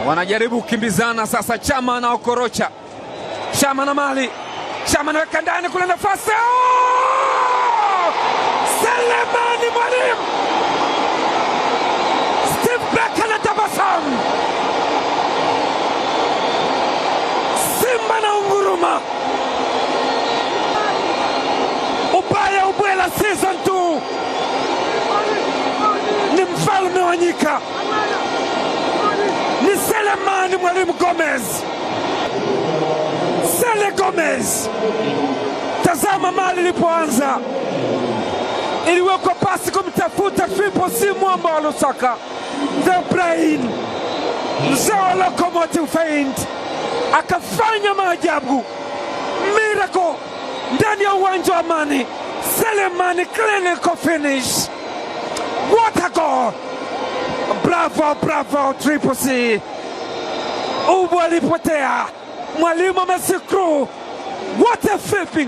wanajaribu kukimbizana sasa. Chama na Okorocha, Chama na Mali, Chama anaweka ndani kule, nafasi Selemani Mwalimu, Steve Barker anatabasamu, Simba na unguruma. Ubaya ubwela season 2 ni mfalme wa nyika, ni Selemani Mwalimu Gomez. Sele Gomez, tazama Mali ilipoanza, iliwekwa pasi kumtafuta Triple C mwamba wa Lusaka, the brain, mzao locomotive feint, akafanya maajabu, miracle ndani ya uwanja wa Amani. Selemani clinical finish, what a goal! Bravo, bravo Triple C. Ubu alipotea, Mwalimu amesikru, what a flipping